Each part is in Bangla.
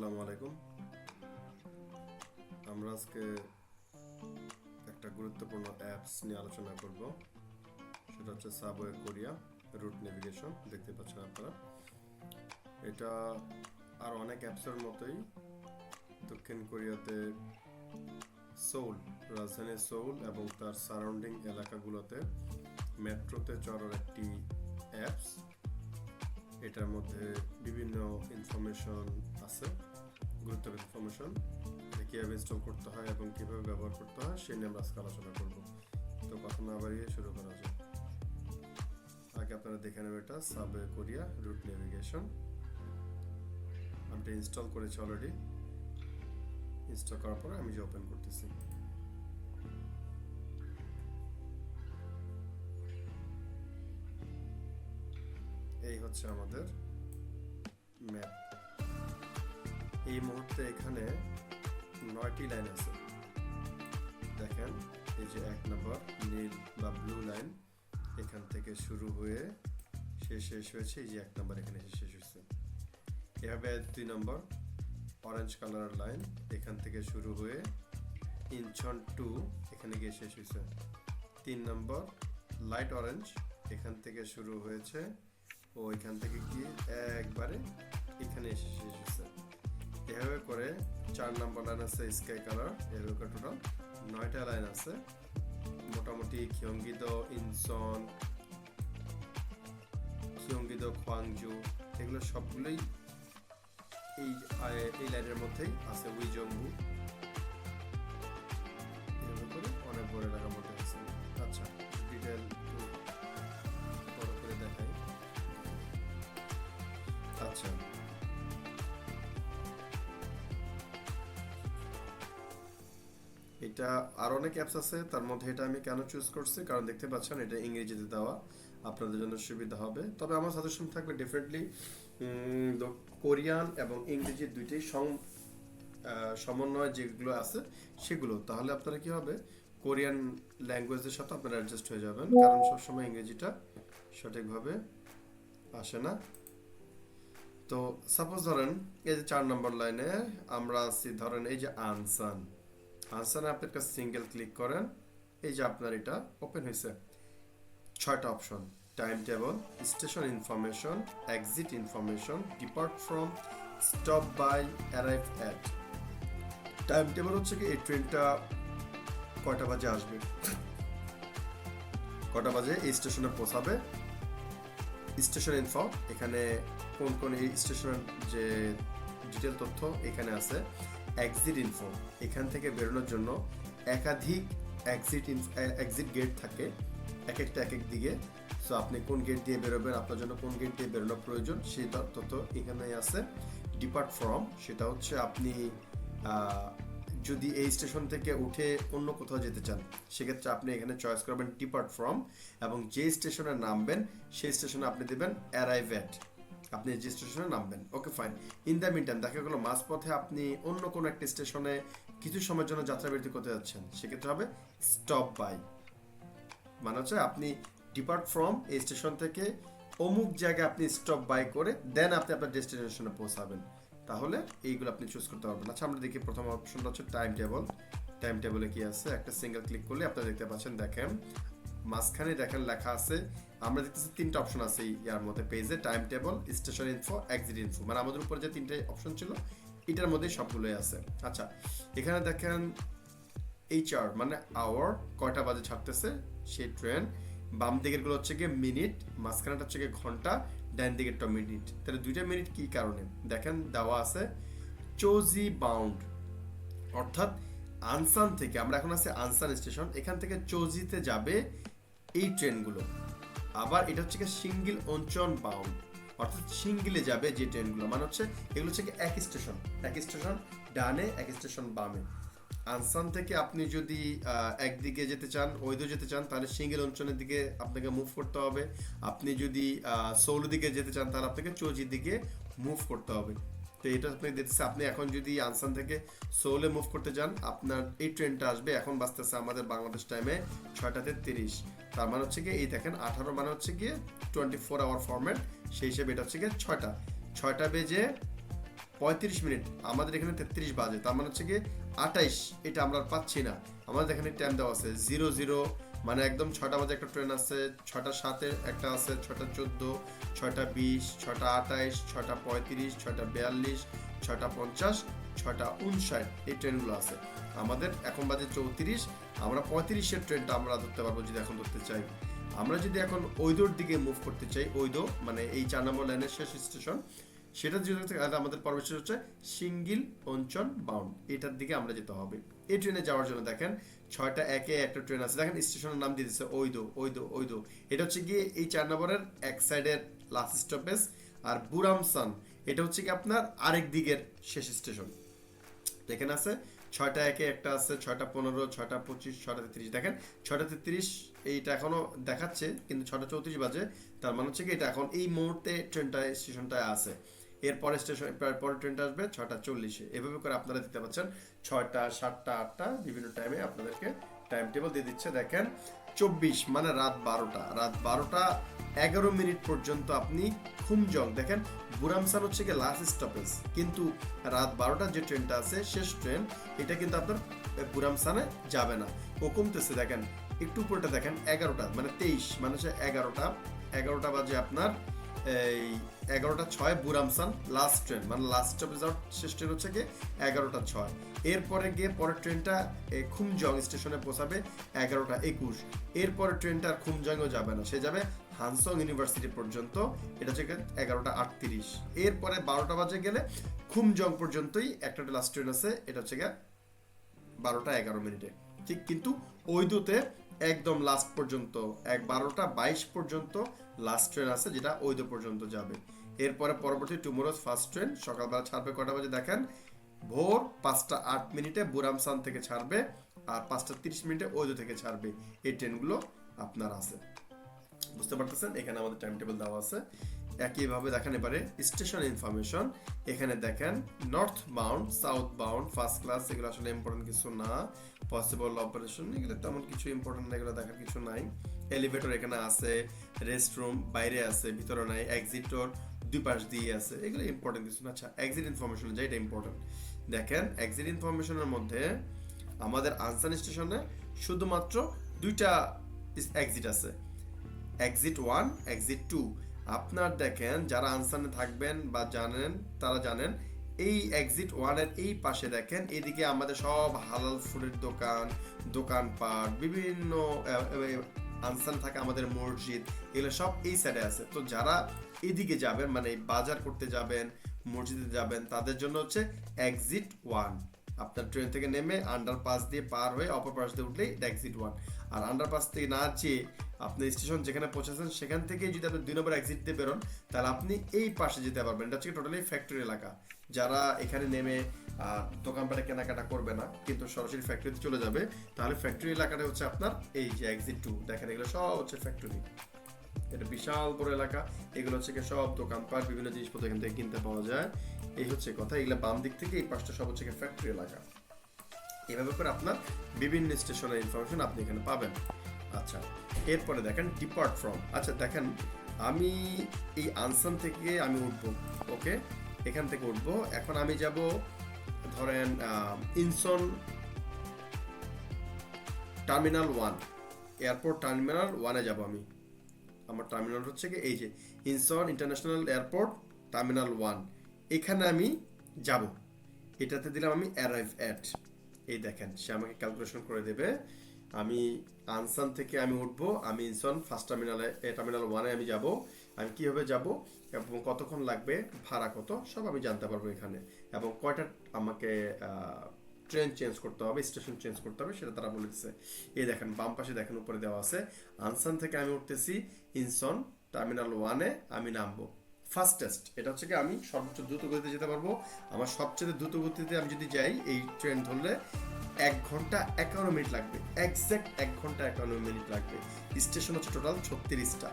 আসসালামু আলাইকুম। আমরা আজকে একটা গুরুত্বপূর্ণ অ্যাপস নিয়ে আলোচনা করব। সেটা হচ্ছে সাবওয়ে কোরিয়া রুট নেভিগেশন। দেখতে পাচ্ছেন আপনারা, এটা আর অনেক অ্যাপসের মতোই দক্ষিণ কোরিয়াতে সোল, রাজধানী সোল এবং তার সারাউন্ডিং এলাকাগুলোতে মেট্রোতে চড়ার একটি অ্যাপস। এটার মধ্যে বিভিন্ন ইনফরমেশন আছে, গুরুত্বপূর্ণ ইনফরমেশন, কীভাবে ইনস্টল করতে হয় এবং কীভাবে ব্যবহার করতে হয় সে নিয়ে আমরা আজকে আলোচনা করব। তো কথা না বাড়িয়ে শুরু করা যায়। আগে আপনারা দেখে নেবেন, এটা সাবওয়ে কোরিয়া রুট নেভিগেশন। আমি এটা ইনস্টল করেছি অলরেডি। ইনস্টল করার পরে আমি যে ওপেন করতেছি, এই হচ্ছে আমাদের ম্যাপ। এই মুহূর্তে এখানে 9টি লাইন আছে। দেখেন, এই যে 1 নম্বর নীল বা ব্লু লাইন এখান থেকে শুরু হয়ে শেষ হয়েছে, এই যে 1 নম্বর এখানে শেষ হয়েছে। এভাবে 2 নম্বর অরেঞ্জ কালার লাইন এখান থেকে শুরু হয়ে ইনচন 2 এখানে গিয়ে শেষ হয়েছে। 3 নম্বর লাইট অরেঞ্জ এখান থেকে শুরু হয়েছে ও এখান থেকে গিয়ে একবারে এখানে এসে শেষ হয়েছে। এভাবে করে 4 নম্বর লাইন আছে স্কাই কালার। এভাবে করে টোটাল 9টা লাইন আছে। মোটামুটি খিয়ঙ্গিদো, ইনচন, খিয়ঙ্গিদো, খোয়াংজু এগুলো সবগুলোই এই লাইনের মধ্যেই আছে। উইজংবু এভাবে করে অনেক বড় এলাকার মধ্যে আছে। আচ্ছা, ডিটেল বড় করে দেখাই। আচ্ছা, এটা আর অনেক অ্যাপস আছে, তার মধ্যে এটা আমি কেন চুজ করছি কারণ দেখতে পাচ্ছেন এটা ইংরেজিতে দেওয়া, আপনাদের জন্য সুবিধা হবে। তবে আমার সাজেশন থাকবে ডেফিনেটলি কোরিয়ান এবং ইংরেজি দুইটাই সমন্বয় যেগুলো আছে সেগুলো, তাহলে আপনারা কি হবে কোরিয়ান ল্যাঙ্গুয়েজের সাথে আপনারা অ্যাডজাস্ট হয়ে যাবেন, কারণ সবসময় ইংরেজিটা সঠিকভাবে আসে না। তো সাপোজ ধরেন এই যে 4 নম্বর লাইনে আমরা আছি, ধরেন এই যে আনসান আপনি একটা সিঙ্গেল ক্লিক করেন, এই যে আপনার এটা ওপেন হয়েছে। 6টা option: time table, station information, exit information, depart from, stop by, arrive at. Time table হচ্ছে কি এই ট্রেনটা কয়টা বাজে আসবে, কটা বাজে এই স্টেশনে পৌঁছাবে। স্টেশন ইনফো, এখানে কোন কোন এই স্টেশনের যে ডিটেল তথ্য এখানে আছে। এক্সিট ইনফো, এখান থেকে বেরোনোর জন্য একাধিক এক্সিট গেট থাকে, এক একটা এক এক দিকে। সো আপনি কোন গেট দিয়ে বেরোবেন, আপনার জন্য কোন গেট দিয়ে বেরোনো প্রয়োজন সেই তথ্য এখানে আছে। ডিপার্ট ফ্রম, সেটা হচ্ছে আপনি যদি এই স্টেশন থেকে উঠে অন্য কোথাও যেতে চান সেক্ষেত্রে আপনি এখানে চয়েস করবেন ডিপার্ট ফ্রম, এবং যে স্টেশনে নামবেন সেই স্টেশনে আপনি দেবেন অ্যারাইভ অ্যাট, আপনি যে স্টেশনে নামবেন। Okay, fine. In the meantime দেখা গেলো মাঝপথে আপনি অন্য কোনো একটা স্টেশনে কিছু সময়ের জন্য যাত্রা বিরতি করতে যাচ্ছেন, সেক্ষেত্রে হবে স্টপ বাই, মানে হচ্ছে আপনি ডিপার্ট ফ্রম এই স্টেশন থেকে অমুক জায়গায় আপনি স্টপ বাই করে দেন আপনি আপনার ডেস্টিনেশনে পৌঁছাবেন, তাহলে এইগুলো আপনি চুজ করতে পারবেন। আচ্ছা, আমরা দেখি প্রথম অপশনটা হচ্ছে টাইম টেবল। টাইম টেবলে কি আছে, একটা সিঙ্গেল ক্লিক করলে আপনারা দেখতে পাচ্ছেন, দেখেন মাঝখানে দেখেন লেখা আছে, আমরা দেখতেছি 3টা অপশন আছে ইয়ার মধ্যে পেজে: time table, station info, exit info. মানে আমাদের উপরে যে 3টে অপশন ছিল এটার মধ্যে সবগুলোই আছে। আচ্ছা, এখানে দেখেন HR মানে আওয়ার, কয়টা বাজে ছাড়তেছে সেই ট্রেন। বাম দিকের গুলো হচ্ছে গিয়ে মিনিট, মাঝখানেটা হচ্ছে গিয়ে ঘন্টা, ডান দিকেরটা মিনিট। তাহলে 2টা মিনিট কি কারণে দেখেন দেওয়া আছে, চোজি বাউন্ড, অর্থাৎ আনসান থেকে, আমরা এখন আছি আনসান স্টেশন, এখান থেকে চোজিতে যাবে এই ট্রেনগুলো। আবার এটা হচ্ছে কি সিঙ্গেল অঞ্চন বাউন্ড, অর্থাৎ সিঙ্গেলে যাবে যে ট্রেনগুলো, মানে হচ্ছে এগুলো হচ্ছে কি এক স্টেশন ডানে, এক স্টেশন বামে। আনসান থেকে আপনি যদি একদিকে যেতে চান, ওই দিকে যেতে চান, তাহলে সিঙ্গেল অঞ্চলের দিকে আপনাকে মুভ করতে হবে। আপনি যদি সৌলের দিকে যেতে চান তাহলে আপনাকে চোজির দিকে মুভ করতে হবে। তো এটা আপনি দেখতেছে, আপনি এখন যদি আনসান থেকে সৌলে মুভ করতে যান, আপনার এই ট্রেনটা আসবে, এখন বাজতেছে আমাদের বাংলাদেশ টাইমে 6টা 30। তার মানে হচ্ছে গিয়ে এই দেখেন 18 মানে হচ্ছে গিয়ে 24 আওয়ার ফরম্যাট, সেই হিসেবে এটা হচ্ছে গিয়ে 6টা বেজে 35 মিনিট, আমাদের এখানে 33 বাজে, তার মানে হচ্ছে কি 28, এটা আমরা আর পাচ্ছি না। আমাদের এখানে টাইম দেওয়া আছে 00, মানে একদম 6টা বাজে একটা ট্রেন আছে, 6টা 7-এ একটা আছে, 6টা 14, 6টা 20, 6টা 28, 6টা 35, 6টা 42, 6টা 50, 6টা 59, এই ট্রেনগুলো আছে। আমাদের এখন বাজে 34, আমরা 35-এর ট্রেনটা আমরা ধরতে পারবো যদি এখন ধরতে চাই। আমরা যদি এখন ওইদোর দিকে মুভ করতে চাই, ওইদো মানে এই 4 নম্বর লাইনের শেষ স্টেশন, সেটা যদি আমাদের পরবর্তী হচ্ছে সিঙ্গিল অঞ্চল বাউন্ড, এটার দিকে আমরা যেতে হবে। এই ট্রেনে যাওয়ার জন্য দেখেন 6টা 1-এ একটা ট্রেন আছে, দেখেন স্টেশনের নাম দিয়ে দিচ্ছে ওইদো ওইদো ওইদো। এটা হচ্ছে গিয়ে এই 4 নম্বরের এক সাইডের লাস্ট স্টপেজ। আর বুরামসান এটা হচ্ছে কি আপনার আরেক দিকের শেষ স্টেশন। এখানে আছে 6টা 1-এ একটা আছে, 6টা 15, 6টা 25, 6টা 33, দেখেন 6টা 33 এইটা এখনো দেখাচ্ছে, কিন্তু 6টা 34 বাজে, তার মানে হচ্ছে কি এটা এখন এই মুহূর্তে ট্রেনটায় স্টেশনটায় আছে। এরপরে স্টেশন পরের ট্রেনটা আসবে 6টা 40-এ। এভাবে করে আপনারা দেখতে পাচ্ছেন 6টা 7টা 8টা বিভিন্ন টাইমে আপনাদেরকে টাইম টেবিল দিয়ে দিচ্ছে। দেখেন 24 মানে রাত 12টা, রাত 12টা 11 মিনিট পর্যন্ত আপনি খুমজং, দেখেন বুরামসান হচ্ছে কি লাস্ট স্টপেজ, কিন্তু রাত 12টার যে ট্রেনটা আছে শেষ ট্রেন, এটা কিন্তু আপনার বুরামসানে যাবে না, ও কমতেছে। দেখেন একটু উপরটা দেখেন 11টা মানে 23, মানে হচ্ছে 11টা বাজে আপনার এই 11টা 6 বুরামসান লাস্ট ট্রেন, মানে লাস্ট স্টপেজ শেষ ট্রেন হচ্ছে কি 11টা 6। এরপরে গিয়ে পরের ট্রেনটা খুমজং স্টেশনে পৌঁছাবে 11টা 21। এরপরে ট্রেনটা আর খুমজংও যাবে না, সে যাবে হানসং ইউনিভার্সিটি পর্যন্ত, এটা হচ্ছে 11টা 38। এরপরে 12টা বাজে গেলে খুমজং পর্যন্তই একটা লাস্ট ট্রেন আছে, এটা হচ্ছে 12টা 11 মিনিটে। ঠিক কিন্তু ওইদুতে একদম লাস্ট পর্যন্ত 12টা 22 পর্যন্ত লাস্ট ট্রেন আছে, যেটা ওইদো পর্যন্ত যাবে। এরপরে পরবর্তী টুমোরোজ ফার্স্ট ট্রেন সকালবেলা ছাড়বে কটা বাজে দেখেন, ভোর 5টা 8 মিনিটে বুরামসান থেকে ছাড়বে, আর 5টা 30 মিনিটে ওইদো থেকে ছাড়বে। এই ট্রেনগুলো আপনার আছে, বুঝতে পারতেছেন? এখানে আমাদের টাইম টেবিল দেওয়া আছে। একইভাবে দেখেন এবারে স্টেশন ইনফরমেশন। এখানে দেখেন north bound, south bound, first class, এগুলো আসলে ইম্পর্টেন্ট কিছু না। পসিবল অপারেশন এগুলো তেমন কিছু ইম্পর্টেন্ট না, এগুলো দেখার কিছু নাই। এলিভেটর এখানে আছে, রেস্টরুম বাইরে আছে, ভিতরে নাই, এক্সিটর দুই পাশ দিয়ে আছে, এগুলো ইম্পর্টেন্ট কিছু না। আচ্ছা এক্সিট ইনফরমেশন যেটা ইম্পর্টেন্ট, দেখেন এক্সিট ইনফরমেশনের মধ্যে আমাদের আনসান স্টেশনে শুধুমাত্র 2টা এক্সিট আছে, এক্সিট 1, এক্সিট 2। আপনার দেখেন যারা আনসানে থাকবেন বা জানেন তারা জানেন, এই এক্সিট 1-এর এই পাশে দেখেন এদিকে আমাদের সব হালাল ফুডের দোকানপাট, বিভিন্ন আনসান থাকে আমাদের মসজিদ, এগুলো সব এই সাইডে আছে। তো যারা এদিকে যাবেন মানে বাজার করতে যাবেন, মসজিদে যাবেন, তাদের জন্য হচ্ছে এক্সিট 1। আপনার ট্রেন থেকে নেমে আন্ডারপাস দিয়ে পার হয়ে অপর পাশ দিয়ে উঠলেই এক্সিট 1। আর আন্ডারপাস থেকে না যেয়ে আপনি স্টেশন যেখানে পৌঁছেছেন সেখান থেকে যদি আপনি 2 নম্বর এক্সিট দিয়ে বেরোন, তাহলে আপনি এই পাশে যেতে পারবেন। এটা হচ্ছে টোটালি ফ্যাক্টরি এলাকা। যারা এখানে নেমে দোকানপাটে কেনাকাটা করবে না, কিন্তু সরাসরি ফ্যাক্টরিতে চলে যাবে, তাহলে ফ্যাক্টরি এলাকাটা হচ্ছে আপনার এই যে এক্সিট 2। দেখেন এগুলো সব হচ্ছে ফ্যাক্টরি, এটা বিশাল বড় এলাকা। এগুলো হচ্ছে সব দোকানপাট, বিভিন্ন জিনিসপত্র এখান থেকে কিনতে পাওয়া যায়। এই হচ্ছে কথা। এগুলো বাম দিক থেকে এই পাশটা সব হচ্ছে ফ্যাক্টরি এলাকা। এভাবে করে আপনার বিভিন্ন স্টেশনের ইনফরমেশন আপনি এখানে পাবেন। আচ্ছা এরপরে দেখেন ডিপার্ট ফ্রম। আচ্ছা দেখেন আমি এই আনসান থেকে আমি উঠবো, ওকে, এখান থেকে উঠবো। এখন আমি যাব ধরেন ইনসন টার্মিনাল 1, এয়ারপোর্ট টার্মিনাল 1-এ যাব আমি। আমার টার্মিনাল হচ্ছে কি এই যে ইনসন ইন্টারন্যাশনাল এয়ারপোর্ট টার্মিনাল 1, এখানে আমি যাব। এটাতে দিলাম আমি অ্যারাইভ অ্যাট, এই দেখেন সে আমাকে ক্যালকুলেশন করে দেবে। আমি আনসান থেকে আমি উঠবো, আমি ইনসন ফার্স্ট টার্মিনাল 1-এ আমি যাব। আমি কীভাবে যাব এবং কতক্ষণ লাগবে, ভাড়া কত, সব আমি জানতে পারবো এখানে। এবং কয়টা আমাকে ট্রেন চেঞ্জ করতে হবে, স্টেশন চেঞ্জ করতে হবে, সেটা তারা বলে দিচ্ছে। এই দেখেন বাম পাশে দেখেন উপরে দেওয়া আছে। আনসান থেকে আমি উঠতেছি ইনসন টার্মিনাল 1-এ আমি নামবো। ফাস্টেস্ট এটা হচ্ছে কি আমি সর্বোচ্চ দ্রুত গতিতে যেতে পারবো। আমার সবচেয়ে দ্রুত গতিতে আমি যদি যাই এই ট্রেন ধরলে 1 ঘন্টা 51 মিনিট লাগবে, এক্স্যাক্ট 1 ঘন্টা 51 মিনিট লাগবে। স্টেশন হচ্ছে টোটাল 36টা,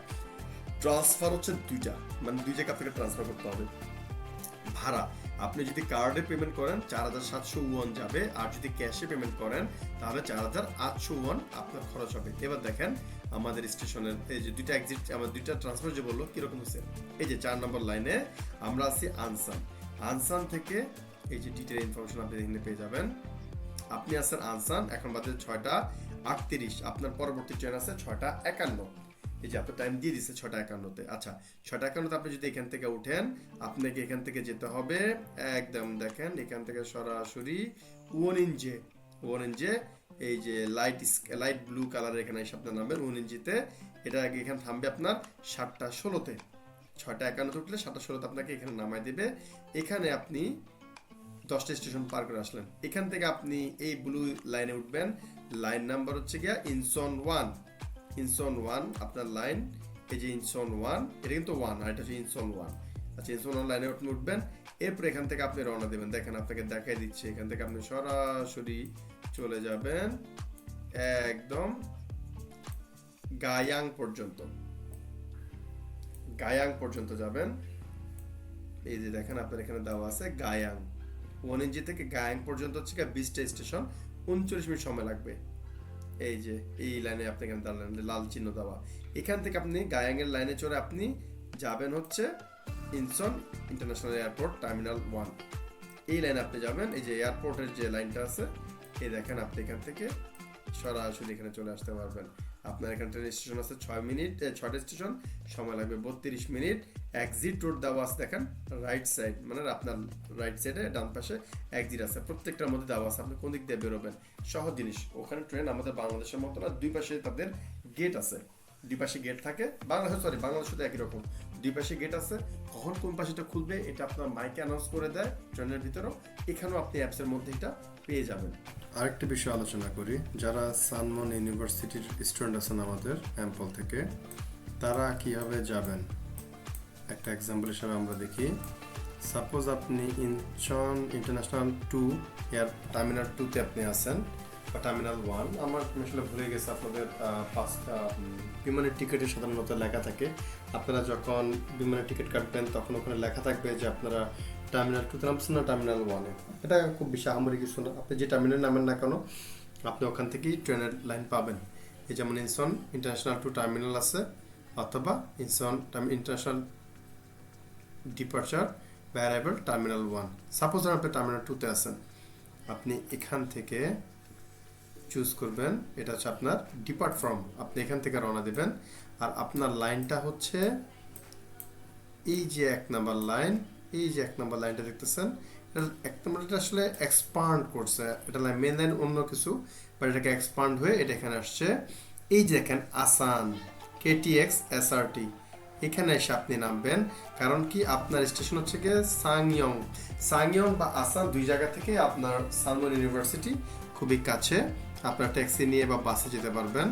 ট্রান্সফার হচ্ছে 2টা, মানে 2 জায়গা থেকে ট্রান্সফার করতে হবে। ভাড়া আপনি যদি কার্ডে পেমেন্ট করেন 4700 ওয়ান যাবে, আর যদি ক্যাশে পেমেন্ট করেন তাহলে 4800 ওয়ান আপনার খরচ হবে। এবার দেখেন আমাদের স্টেশনের এই যে 2টা এক্সিট, আমার 2টা ট্রান্সফার যে বললো কিরকম হচ্ছে। এই যে 4 নম্বর লাইনে আমরা আছি আনসান। আনসান থেকে এই যে ডিটেল ইনফরমেশন আপনি এখানে পেয়ে যাবেন। আপনি আছেন আনসান, এখন বাজে 6:38, আপনার পরবর্তী ট্রেন আছে 6:51। এই যে আপনার টাইম দিয়ে দিচ্ছে 6:51-তে। আচ্ছা, 6:51-তে আপনি যদি এখান থেকে উঠেন, আপনাকে এখান থেকে যেতে হবে একদম, দেখেন এখান থেকে সরাসরি ওয়ান ইঞ্জে এই যে লাইট ব্লু কালারের এখানে এসে আপনার নামবেন ওয়ান-ইঞ্জিতে। এটা আগে এখানে থামবে আপনার 7:16-তে। 6:51-তে উঠলে 7:16-তে আপনাকে এখানে নামাই দেবে। এখানে আপনি 10টা স্টেশন পার করে আসলেন। এখান থেকে আপনি এই ব্লু লাইনে উঠবেন। লাইন নাম্বার হচ্ছে গিয়া ইনসন ওয়ান আপনার লাইন। এই যে ইনসন ওয়ান, এটা কিন্তু ওয়ান, আর এটা হচ্ছে ইনসন ওয়ান। আচ্ছা, ইনসন ওয়ান লাইনে আপনি উঠবেন। এরপর এখান থেকে আপনি রওনা দেবেন। দেখেন আপনাকে দেখাই দিচ্ছে, এখান থেকে আপনি সরাসরি চলে যাবেন একদম গায়াং পর্যন্ত যাবেন। এই যে দেখেন আপনার এখানে দেওয়া আছে গায়াং। ওয়ান-ইঞ্জি থেকে গায়াং পর্যন্ত হচ্ছে 20টা স্টেশন, 39 মিনিট সময় লাগবে। এই যে এই লাইনে আপনি এখানে দাঁড়ালেন, লাল চিহ্ন দেওয়া। এখান থেকে আপনি গায়াং এর লাইনে চড়ে আপনি যাবেন হচ্ছে ইনচন ইন্টারন্যাশনাল এয়ারপোর্ট টার্মিনাল 1। এই লাইনে আপনি যাবেন। এই যে এয়ারপোর্টের যে লাইনটা আছে, এই দেখেন আপনি এখান থেকে সরাসরি এখানে চলে আসতে পারবেন। আপনার এখানে ট্রেন স্টেশন আছে 6টা স্টেশন, সময় লাগবে 32 মিনিট। এক্সিট রোড দেওয়া আছে দেখেন রাইট সাইড, মানে আপনার রাইট সাইডে ডান পাশে এক্সিট আছে, প্রত্যেকটার মধ্যে দেওয়া আছে আপনি কোন দিক দিয়ে বেরোবেন। সহজ জিনিস। ওখানে ট্রেন আমাদের বাংলাদেশের মতো না, দুই পাশে তাদের গেট আছে, দুই পাশে গেট থাকে। বাংলাদেশে তো একই রকম, দুই পাশে গেট আছে। কখন কোন পাশেটা খুলবে এটা আপনার মাইকে অ্যানাউন্স করে দেয় ট্রেনের ভিতরেও। এখানেও আপনি অ্যাপসের মধ্যে এটা পেয়ে যাবেন। আরেকটা বিষয় আলোচনা করি, যারা সানমন ইউনিভার্সিটির স্টুডেন্ট আছেন আমাদের অ্যাম্পল থেকে, তারা কিভাবে যাবেন একটা এক্সাম্পল হিসাবে আমরা দেখি। সাপোজ আপনি ইনচন ইন্টারন্যাশনাল 2 এয়ার টার্মিনাল 2-তে আপনি আছেন, বা টার্মিনাল 1। আমার আসলে ভুলে গেছে আপনাদের 5টা বিমানের টিকিটের সাধারণত লেখা থাকে। আপনারা যখন বিমানের টিকিট কাটবেন তখন ওখানে লেখা থাকবে যে আপনারা টার্মিনাল 2-তে নামছেন না টার্মিনাল 1-এ। এটা খুব বেশি আহামরি কিছু না, আপনি যে টার্মিনাল নামেন না কেন আপনি ওখান থেকেই ট্রেনের লাইন পাবেন। এই যেমন ইনচন ইন্টারন্যাশনাল 2 টার্মিনাল আছে, অথবা ইনচন ইন্টারন্যাশনাল ডিপার্চার বা অ্যারাইভাল টার্মিনাল 1। সাপোজ আপনি টার্মিনাল 2-তে আছেন, আপনি এখান থেকে চুজ করবেন, এটা হচ্ছে আপনার ডিপার্ট ফ্রম। আপনি এখান থেকে রওনা দেবেন। আর আপনার লাইনটা হচ্ছে এই যে 1 নাম্বার লাইন, এই যে 1 নাম্বার লাইনটা দেখতেছেন, এক নম্বরটা আসলে এক্সপান্ড করছে, এটা মেন লাইন অন্য কিছু, বাট এটাকে এক্সপান্ড হয়ে এটা এখানে আসছে। এই যে দেখেন আসান KTX SRT, এখানে এসে আপনি নামবেন। কারণ কি আপনার স্টেশন হচ্ছে গিয়ে সাংইয়ং বা আসান, দুই জায়গা থেকে আপনার সানমন ইউনিভার্সিটি খুবই কাছে। আপনার ট্যাক্সি নিয়ে বা বাসে যেতে পারবেন।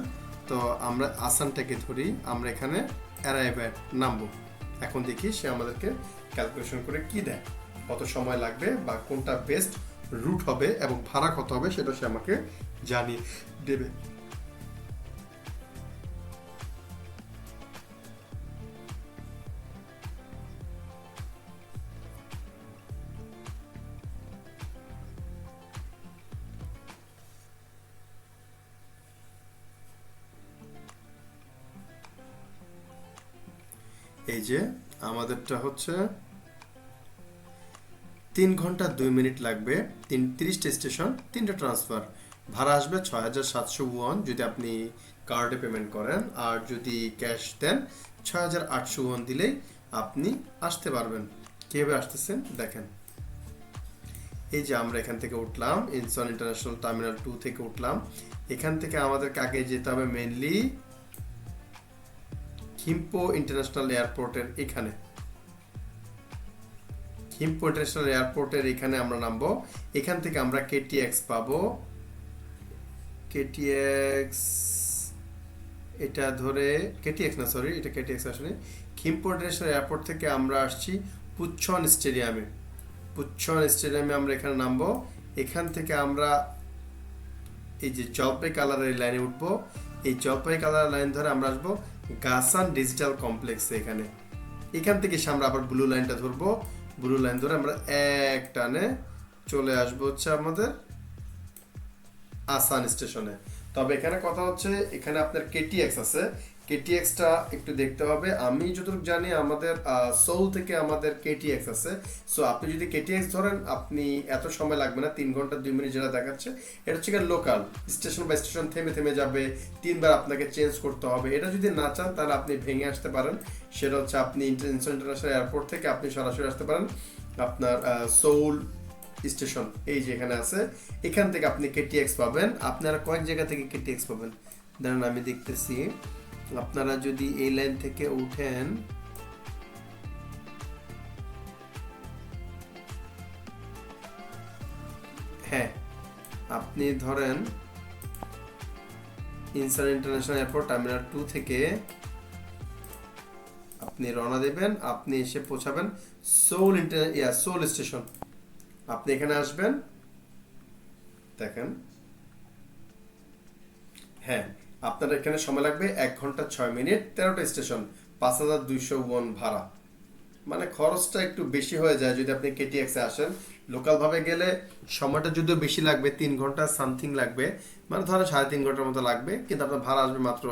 তো আমরা আসানটাকে ধরি, আমরা এখানে অ্যারাইভ্যাট নামবো। এখন দেখি সে আমাদেরকে ক্যালকুলেশন করে কি দেয়, কত সময় লাগবে বা কোনটা বেস্ট রুট হবে এবং ভাড়া কত হবে সেটা সে আমাকে জানিয়ে দেবে। এই যে আমাদেরটা হচ্ছে 3 ঘন্টা 2 মিনিট লাগবে, 30টা স্টেশন, 3টা ট্রান্সফার। ভাড়া আসবে 6,700 ওয়ান যদি আপনি কার্ডে পেমেন্ট করেন, আর যদি ক্যাশ দেন 6,800 ওয়ান দিলেই আপনি আসতে পারবেন। কীভাবে আসতেছেন দেখেন। এই যে আমরা এখান থেকে উঠলাম, ইনচন ইন্টারন্যাশনাল টার্মিনাল 2 থেকে উঠলাম। এখান থেকে আমাদেরকে আগে যেতে হবে মেইনলি থিম্পো ইন্টারন্যাশনাল এয়ারপোর্টের এখানে। থিম্পো ইন্টারন্যাশনাল এয়ারপোর্টের এখানে আমরা নামবো। এখান থেকে আমরা KTX পাবো। KTX এটা ধরে KTX না, সরি এটা KTX আসলে। থিম্পো ইন্টারন্যাশনাল এয়ারপোর্ট থেকে আমরা আসছি পুচ্ছন স্টেডিয়ামে। আমরা এখানে নামবো। এখান থেকে আমরা এই যে জলপাই কালারের লাইনে উঠবো। এই জলপাই কালার লাইন ধরে আমরা আসবো গাসান ডিজিটাল কমপ্লেক্সে। এখান থেকে আমরা আবার ব্লু লাইনটা ধরবো। ব্লু লাইন ধরে আমরা এক টানে চলে আসবো হচ্ছে আমাদের আসান স্টেশনে। তবে এখানে কথা হচ্ছে, এখানে আপনার KTX আছে। কেটিএক্সটা একটু দেখতে হবে। আমি যতটুকু জানি আমাদের সোল থেকে আমাদের কেটিএক্স আছে। সো আপনি যদি কেটিএক্স ধরেন, আপনি এত সময় লাগবে না, 3 ঘন্টা 2 মিনিট যেটা দেখাচ্ছে, এটা হচ্ছে লোকাল, স্টেশন বাই স্টেশন থেমে থেমে যাবে, 3 বার আপনাকে চেঞ্জ করতে হবে। এটা যদি না চান তাহলে আপনি ভেঙে আসতে পারেন, সেটা হচ্ছে আপনি ইন্টারন্যাশনাল এয়ারপোর্ট থেকে আপনি সরাসরি আসতে পারেন আপনার সোল স্টেশন, এই যে এখানে আছে, এখান থেকে আপনি কেটিএক্স পাবেন। আপনারা কয়েক জায়গা থেকে কেটিএক্স পাবেন, দাঁড়ান আমি দেখতেছি। আপনারা যদি এই লাইন থেকে উঠেন, হ্যাঁ আপনি ধরেন ইনসান ইন্টারন্যাশনাল এয়ারপোর্ট টার্মিনাল 2 থেকে আপনি রওনা দেবেন, আপনি এসে পৌঁছাবেন সোল স্টেশন। আপনি এখানে আসবেন, দেখেন, হ্যাঁ আপনার এখানে সময় লাগবে 1 ঘন্টা 6 মিনিট, 13টা স্টেশন, 5200 ভাড়া। মানে খরচটা একটু বেশি হয়ে যায় যদি আপনি কেটিএক্স এ আসেন। লোকাল ভাবে গেলে সময়টা যদিও বেশি লাগবে, 3 ঘন্টা সামথিং লাগবে, মানে ধরেন 3.5 ঘন্টার মতো লাগবে, কিন্তু আপনার ভাড়া আসবে মাত্র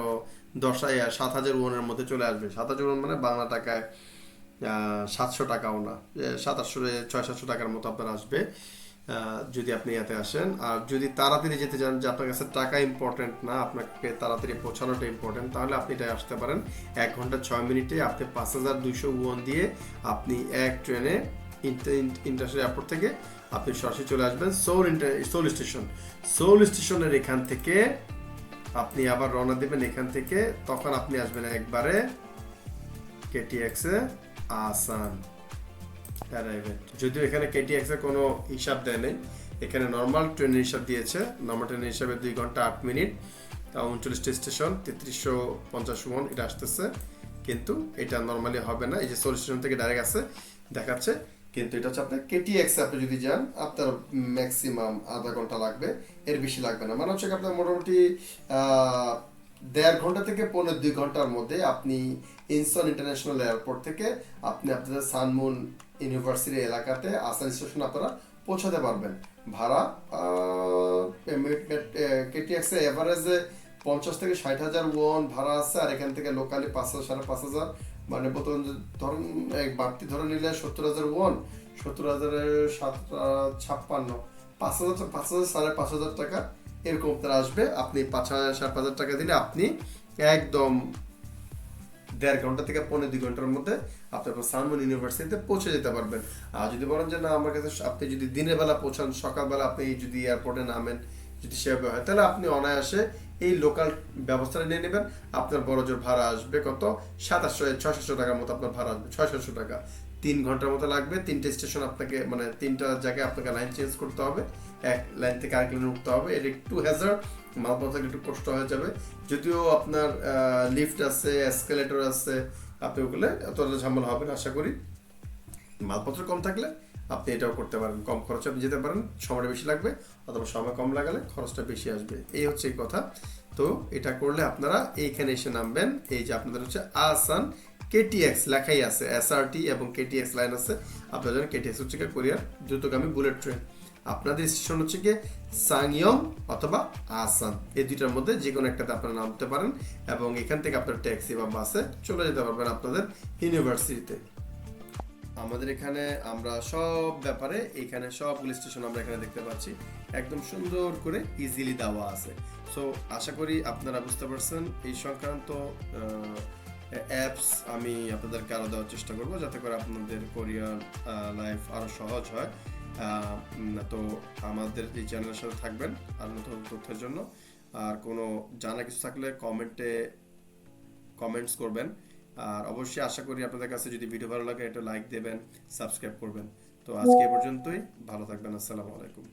7,000 মধ্যে চলে আসবে। 7,000 মানে বাংলা টাকায় 700 টাকাও না, 700-600-700 টাকার মতো আপনার আসবে যদি আপনি এতে আসেন। আর যদি তাড়াতাড়ি যেতে চান, যে আপনার কাছে টাকা ইম্পর্টেন্ট না, আপনাকে তাড়াতাড়ি পৌঁছানোটা ইম্পর্টেন্ট, তাহলে আপনি এটা আসতে পারেন। 1 ঘন্টা 6 মিনিটে আপনি 5,200 দিয়ে আপনি এক ট্রেনে ইন্টারন্যাশনাল এয়ারপোর্ট থেকে আপনি সরাসরি চলে আসবেন সোল স্টেশন। সোল স্টেশনের এখান থেকে আপনি আবার রওনা দেবেন এখান থেকে, তখন আপনি আসবেন একবারে কেটিএক্স এ আসান অ্যারাইভেন্ট। যদিও এখানে কেটিএক্স এর কোনো হিসাব দেয় নেই, এখানে নর্মাল ট্রেনের হিসাব দিয়েছে। নর্মাল ট্রেনের হিসাবে 2 ঘন্টা 8 মিনিট, 39টা স্টেশন, 3350 এটা আসতেছে। কিন্তু এটা নর্মালি হবে না, এই যে সোল স্টেশন থেকে ডাইরেক্ট আছে দেখাচ্ছে, কিন্তু এটা হচ্ছে আপনার কেটিএক্স আপনি যদি যান আপনার ম্যাক্সিমাম আধা ঘন্টা লাগবে, এর বেশি লাগবে না। মানে হচ্ছে আপনার মোটামুটি 1.5 ঘন্টা থেকে 2.5 ঘন্টার মধ্যে আপনি ইনসন ইন্টারন্যাশনাল এয়ারপোর্ট থেকে আপনি আপনাদের সানমুন ইউনিভার্সিটি এলাকাতে আসান স্টেশন আপনারা পৌঁছাতে পারবেন। ভাড়া কেটিএক্স এ এভারেজে 50,000 থেকে 60,000 ভাড়া আছে, আর এখান থেকে লোকালি 5,000-5,500, মানে প্রথম ধরুন বাড়তি ধরে নিলে 70,000, 70,000 7 56, 5,000-5,500 টাকা এরকম আপনার আসবে। আপনি 5,000-5,000 টাকা দিলে আপনি একদম 1.5 ঘন্টা থেকে 2.5 ঘন্টার মধ্যে আপনার সানমুন ইউনিভার্সিটিতে পৌঁছে যেতে পারবেন। আর যদি বলেন যে না আমার কাছে, আপনি যদি দিনের বেলা পৌঁছান, সকালবেলা আপনি যদি এয়ারপোর্টে নামেন, যদি সেভাবে হয়, তাহলে আপনি অনায়াসে এই লোকাল ব্যবস্থাটা নিয়ে নেবেন। আপনার বড় জোর ভাড়া আসবে কত, 700-600 টাকার মতো আপনার ভাড়া আসবে, 600 টাকা। 3 ঘন্টার মতো লাগবে, 3টে স্টেশন আপনাকে, মানে 3টা জায়গায় আপনাকে লাইন চেঞ্জ করতে হবে, এক লাইন থেকে আরেক লাইনে উঠতে হবে। এটা একটু হ্যাজার্ড, মালপত্র একটু কষ্ট হয়ে যাবে। যদিও আপনার লিফট আছে, এসকেলেটর আছে, আপনি ওগুলো অতটা ঝামেলা হবে না আশা করি। মালপত্র কম থাকলে আপনি এটাও করতে পারেন, কম খরচে আপনি যেতে পারেন, সময়টা বেশি লাগবে, অথবা সময় কম লাগালে খরচটা বেশি আসবে, এই হচ্ছে এই কথা। তো এটা করলে আপনারা এইখানে এসে নামবেন, এই যে আপনাদের হচ্ছে আসান কেটিএক্স লেখাই আছে, এসআরটি এবং কেটিএক্স লাইন আছে। আপনারা জানেন কেটিএক্স হচ্ছে কোরিয়ার দ্রুতগামী বুলেট ট্রেন। আপনাদের স্টেশন হচ্ছে কি সাংইয়ং অথবা আসান, এই দুইটার মধ্যে যে কোনো একটাতে আপনারা নামতে পারেন, এবং এখান থেকে আপনার ট্যাক্সি বা বাসে চলে যেতে পারবেন আপনাদের ইউনিভার্সিটিতে। আমাদের এখানে আমরা সব ব্যাপারে, এখানে সবগুলো স্টেশন আমরা এখানে দেখতে পাচ্ছি, একদম সুন্দর করে ইজিলি দেওয়া আছে। সো আশা করি আপনারা বুঝতে পারছেন এই সংক্রান্ত অ্যাপস আমি আপনাদেরকে আরও দেওয়ার চেষ্টা করবো, যাতে করে আপনাদের কোরিয়ান লাইফ আরও সহজ হয়। তো আমাদের এই চ্যানেলের সাথে থাকবেন আর নতুন তথ্যের জন্য। আর কোনো জানা কিছু থাকলে কমেন্টস করবেন। আর অবশ্যই আশা করি আপনাদের কাছে যদি ভিডিও ভালো লাগে একটা লাইক দেবেন, সাবস্ক্রাইব করবেন। তো আজকে এ পর্যন্তই, ভালো থাকবেন, আসসালামু আলাইকুম।